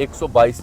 122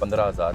15,000।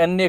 NA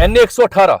NA 118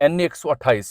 NA 128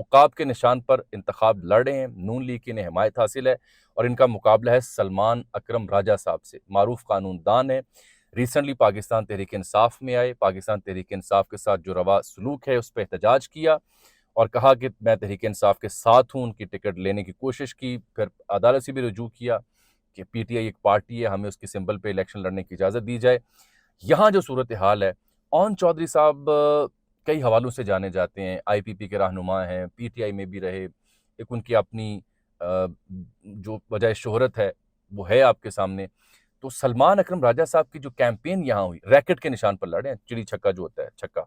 عقاب کے نشان پر انتخاب لڑ رہے ہیں، نون لیگ کی انہیں حمایت حاصل ہے، اور ان کا مقابلہ ہے سلمان اکرم راجہ صاحب سے، معروف قانون دان ہے، ریسنٹلی پاکستان تحریک انصاف میں آئے، پاکستان تحریک انصاف کے ساتھ جو روا سلوک ہے اس پہ احتجاج کیا اور کہا کہ میں تحریک انصاف کے ساتھ ہوں، ان کی ٹکٹ لینے کی کوشش کی، پھر عدالت سے بھی رجوع کیا کہ پی ٹی آئی ایک پارٹی ہے، ہمیں اس کے سمبل پہ الیکشن لڑنے کی اجازت دی جائے۔ یہاں جو صورتحال ہے، اون چودھری صاحب کئی حوالوں سے جانے جاتے ہیں، آئی پی پی کے رہنما ہیں، پی ٹی آئی میں بھی رہے، ایک ان کی اپنی جو وجہ شہرت ہے وہ ہے آپ کے سامنے۔ تو سلمان اکرم راجہ صاحب کی جو کیمپین یہاں ہوئی، ریکٹ کے نشان پر لڑے ہیں، چڑی چھکا جو ہوتا ہے چھکا،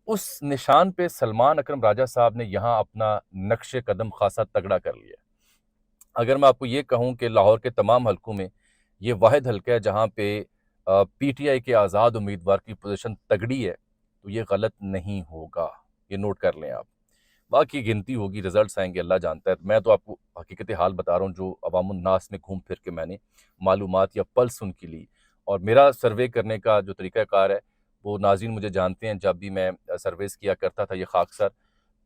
اس نشان پہ سلمان اکرم راجہ صاحب نے یہاں اپنا نقش قدم خاصا تگڑا کر لیا۔ اگر میں آپ کو یہ کہوں کہ لاہور کے تمام حلقوں میں یہ واحد حلقہ ہے جہاں پہ پی ٹی آئی کے آزاد امیدوار کی پوزیشن تگڑی ہے، تو یہ غلط نہیں ہوگا، یہ نوٹ کر لیں آپ۔ باقی گنتی ہوگی، رزلٹس آئیں گے، اللہ جانتا ہے۔ میں تو آپ کو حقیقت حال بتا رہا ہوں جو عوام الناس میں گھوم پھر کے میں نے معلومات یا پلس ان کی لی، اور میرا سروے کرنے کا جو طریقہ کار ہے وہ ناظرین مجھے جانتے ہیں، جب بھی میں سرویز کیا کرتا تھا یہ خاکسار،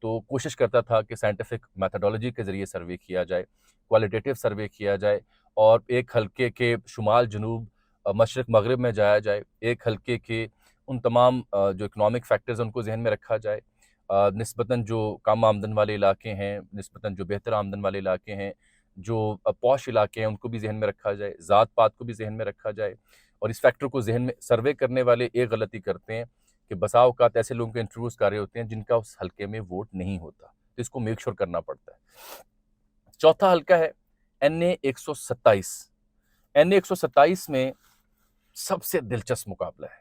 تو کوشش کرتا تھا کہ سائنٹیفک میتھڈولوجی کے ذریعے سروے کیا جائے، کوالٹیٹیو سروے کیا جائے، اور ایک حلقے کے شمال جنوب مشرق مغرب میں جایا جائے، ایک حلقے کے ان تمام جو اکنامک فیکٹرز ان کو ذہن میں رکھا جائے، نسبتاً جو کم آمدن والے علاقے ہیں، نسبتاً جو بہتر آمدن والے علاقے ہیں، جو پوش علاقے ہیں ان کو بھی ذہن میں رکھا جائے، ذات پات کو بھی ذہن میں رکھا جائے، اور اس فیکٹر کو ذہن میں سروے کرنے والے ایک غلطی کرتے ہیں کہ بسا اوقات ایسے لوگوں کو انٹرویوز کر رہے ہوتے ہیں جن کا اس حلقے میں ووٹ نہیں ہوتا، تو اس کو میک شور کرنا پڑتا ہے۔ چوتھا حلقہ ہے این اے 127۔ این اے 127 میں سب سے دلچسپ مقابلہ ہے،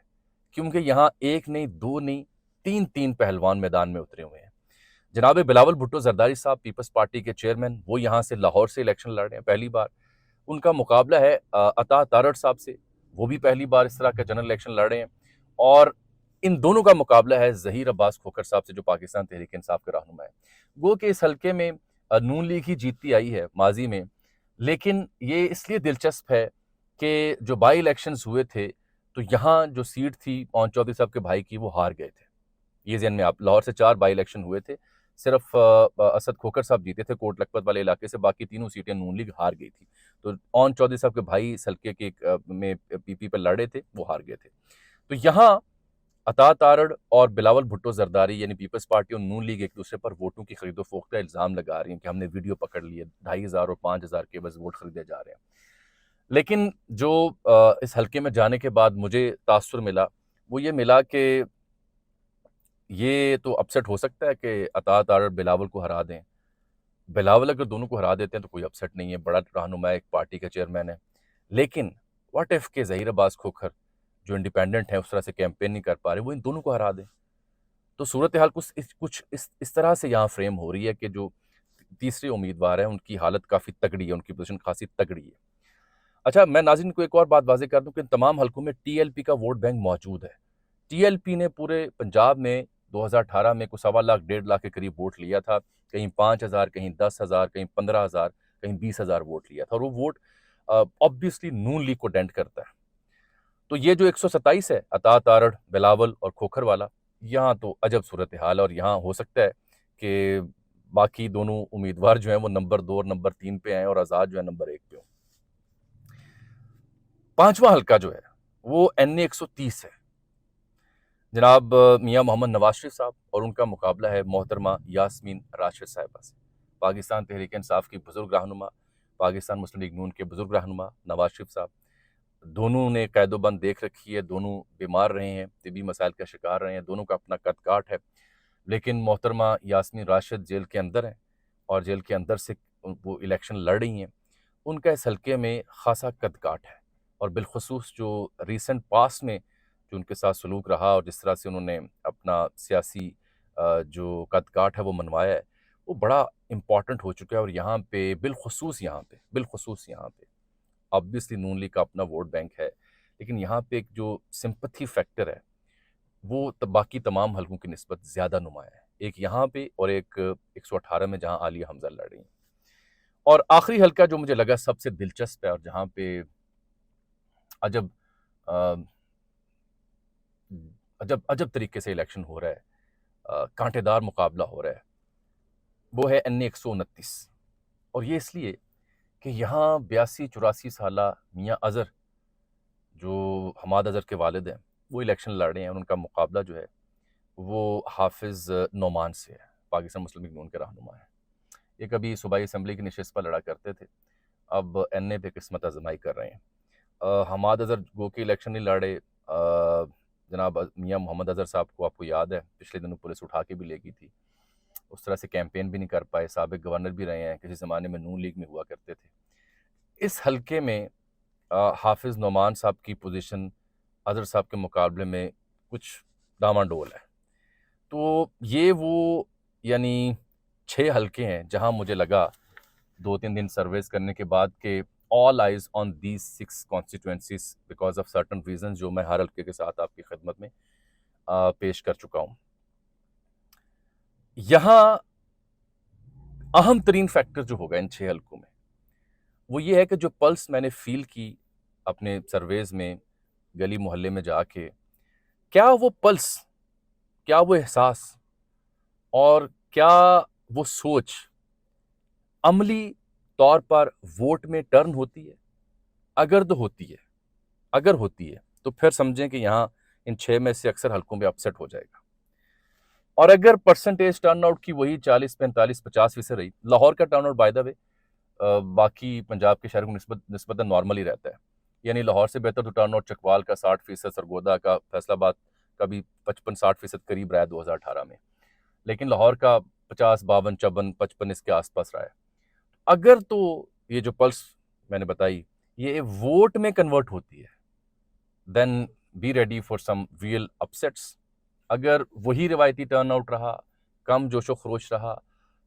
کیونکہ یہاں ایک نہیں، دو نہیں، تین پہلوان میدان میں اترے ہوئے ہیں۔ جناب بلاول بھٹو زرداری صاحب، پیپلز پارٹی کے چیئرمین، وہ یہاں سے لاہور سے الیکشن لڑ رہے ہیں پہلی بار۔ ان کا مقابلہ ہے عطا تارڑ صاحب سے، وہ بھی پہلی بار اس طرح کا جنرل الیکشن لڑ رہے ہیں۔ اور ان دونوں کا مقابلہ ہے ظہیر عباس کھوکھر صاحب سے، جو پاکستان تحریک انصاف کے رہنما ہیں۔ گو کہ اس حلقے میں نون لیگ ہی جیتتی آئی ہے ماضی میں، لیکن یہ اس لیے دلچسپ ہے کہ جو بائی الیکشنز ہوئے تھے تو یہاں جو سیٹ تھی اون چودھری صاحب کے بھائی کی، وہ ہار گئے تھے۔ یہ ذہن میں آپ، لاہور سے 4 بائی الیکشن ہوئے تھے، صرف اسد کھوکھر صاحب جیتے تھے کوٹ لکھپت والے علاقے سے، باقی تینوں سیٹیں نون لیگ ہار گئی تھی۔ تو اون چودھری صاحب کے بھائی اس حلقے کے میں پی پی پر لڑے تھے، وہ ہار گئے تھے۔ تو یہاں عطا تارڑ اور بلاول بھٹو زرداری یعنی پیپلز پارٹی اور نون لیگ ایک دوسرے پر ووٹوں کی خرید و فروخت کا الزام لگا رہی ہیں کہ ہم نے ویڈیو پکڑ لی ہے، 2500 اور 5000 کے بس ووٹ خریدے جا رہے ہیں۔ لیکن جو اس حلقے میں جانے کے بعد مجھے تاثر ملا، وہ یہ ملا کہ یہ تو اپسٹ ہو سکتا ہے کہ عطا تارڑ بلاول کو ہرا دیں، بلاول اگر دونوں کو ہرا دیتے ہیں تو کوئی اپسٹ نہیں ہے، بڑا رہنما ایک پارٹی کا چیئرمین ہے۔ لیکن واٹ ایف کہ ظہیر عباس کھوکھر جو انڈیپینڈنٹ ہیں اس طرح سے کیمپین نہیں کر پا رہے، وہ ان دونوں کو ہرا دیں، تو صورتحال کچھ اس طرح سے یہاں فریم ہو رہی ہے کہ جو تیسرے امیدوار ہیں ان کی حالت کافی تگڑی ہے، ان کی پوزیشن خاصی تگڑی ہے۔ اچھا، میں ناظرین کو ایک اور بات واضح کر دوں کہ ان تمام حلقوں میں ٹی ایل پی کا ووٹ بینک موجود ہے۔ ٹی ایل پی نے پورے پنجاب میں 2018 میں کوئی 1.25 لاکھ 1.5 لاکھ کے قریب ووٹ لیا تھا، کہیں 5000، کہیں 10,000، کہیں 15,000، کہیں 20,000 ووٹ لیا تھا، اور وہ ووٹ obviously نون لیگ کو ڈینٹ کرتا ہے۔ تو یہ جو 127 ہے، عطا تارڑ، بلاول اور کھوکھر والا، یہاں تو عجب صورتحال ہے، اور یہاں ہو سکتا ہے کہ باقی دونوں امیدوار جو ہیں وہ نمبر 2 اور نمبر 3 پہ آئیں اور آزاد جو ہے نمبر 1 پہ ہوں۔ پانچواں حلقہ جو ہے وہ این اے 130 ہے، جناب میاں محمد نواز شریف صاحب، اور ان کا مقابلہ ہے محترمہ یاسمین راشد صاحبہ سے، پاکستان تحریک انصاف کی بزرگ رہنما، پاکستان مسلم لیگ نون کے بزرگ رہنما نواز شریف صاحب۔ دونوں نے قید و بند دیکھ رکھی ہے، دونوں بیمار رہے ہیں، طبی مسائل کا شکار رہے ہیں، دونوں کا اپنا قد کاٹ ہے، لیکن محترمہ یاسمین راشد جیل کے اندر ہیں، اور جیل کے اندر سے وہ الیکشن لڑ رہی ہیں۔ ان کا اس حلقے میں خاصا قد کاٹ ہے، اور بالخصوص جو ریسنٹ پاس میں جو ان کے ساتھ سلوک رہا اور جس طرح سے انہوں نے اپنا سیاسی جو قد کاٹ ہے وہ منوایا ہے، وہ بڑا امپورٹنٹ ہو چکا ہے، اور یہاں پہ بالخصوص یہاں پہ obviously نون لیگ کا اپنا ووٹ بینک ہے، لیکن یہاں پہ ایک جو سمپتھی فیکٹر ہے وہ باقی تمام حلقوں کی نسبت زیادہ نمایاں ہے، ایک یہاں پہ اور ایک 118 میں جہاں عالیہ حمزہ لڑ رہی ہیں۔ اور آخری حلقہ جو مجھے لگا سب سے دلچسپ ہے اور جہاں پہ عجب طریقے سے الیکشن ہو رہا ہے، کانٹے دار مقابلہ ہو رہا ہے، وہ ہے NA 129، اور یہ اس لیے کہ یہاں 82-84 سالہ میاں اظہر جو حماد اظہر کے والد ہیں وہ الیکشن لڑ رہے ہیں، اور ان کا مقابلہ جو ہے وہ حافظ نعمان سے ہے، پاکستان مسلم لیگ نون کے رہنما ہیں۔ یہ کبھی صوبائی اسمبلی کی نشست پر لڑا کرتے تھے، اب NA پہ قسمت آزمائی کر رہے ہیں۔ حماد اظہر گو کے الیکشن نہیں لڑے، جناب میاں محمد اظہر صاحب کو آپ کو یاد ہے پچھلے دنوں پولیس اٹھا کے بھی لے گئی تھی، اس طرح سے کیمپین بھی نہیں کر پائے، سابق گورنر بھی رہے ہیں، کسی زمانے میں نون لیگ میں ہوا کرتے تھے۔ اس حلقے میں حافظ نعمان صاحب کی پوزیشن اظہر صاحب کے مقابلے میں کچھ ڈاماڈول ہے، تو یہ وہ یعنی 6 حلقے ہیں جہاں مجھے لگا 2-3 دن سرویز کرنے کے بعد کہ all eyes on these 6 constituencies because of certain reasons جو میں ہر حلقے کے ساتھ آپ کی خدمت میں پیش کر چکا ہوں۔ یہاں اہم ترین فیکٹر جو ہوگا ان 6 حلقوں میں وہ یہ ہے کہ جو پلس میں نے فیل کی اپنے سرویز میں گلی محلے میں جا کے، کیا وہ پلس، کیا وہ احساس اور کیا وہ سوچ عملی طور پر ووٹ میں ٹرن ہوتی ہے؟ اگر تو ہوتی ہے، اگر ہوتی ہے تو پھر سمجھیں کہ یہاں ان 6 میں سے اکثر حلقوں میں اپسیٹ ہو جائے گا، اور اگر پرسنٹیج ٹرن آؤٹ کی وہی 40-45-50% رہی، لاہور کا ٹرن آؤٹ بائی دا وے باقی پنجاب کے شہروں کو نسبتاً نارمل ہی رہتا ہے، یعنی لاہور سے بہتر تو ٹرن آؤٹ چکوال کا 60%، سرگودا کا، فیصل آباد کا بھی 55-60% قریب رہا ہے 2018 میں، لیکن لاہور کا 50, 52, 54, 55 اس کے آس پاس رہا ہے۔ اگر تو یہ جو پلس میں نے بتائی یہ ووٹ میں کنورٹ ہوتی ہے then be ready for some real upsets. اگر وہی روایتی ٹرن آؤٹ رہا، کم جوش و خروش رہا،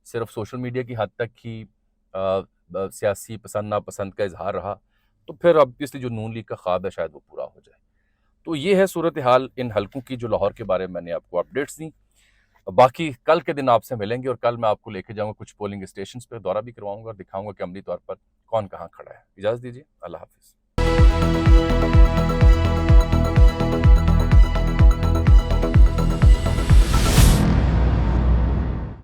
صرف سوشل میڈیا کی حد تک ہی سیاسی پسند ناپسند کا اظہار رہا، تو پھر obviously جو نون لیگ کا خواب ہے شاید وہ پورا ہو جائے۔ تو یہ ہے صورتحال ان حلقوں کی جو لاہور کے بارے میں نے آپ کو اپڈیٹس دیں۔ باقی کل کے دن آپ سے ملیں گے، اور کل میں آپ کو لے کے جاؤں گا کچھ پولنگ اسٹیشنز پہ، دورہ بھی کرواؤں گا اور دکھاؤں گا کہ عملی طور پر کون کہاں کھڑا ہے۔ اجازت دیجیے، اللہ حافظ۔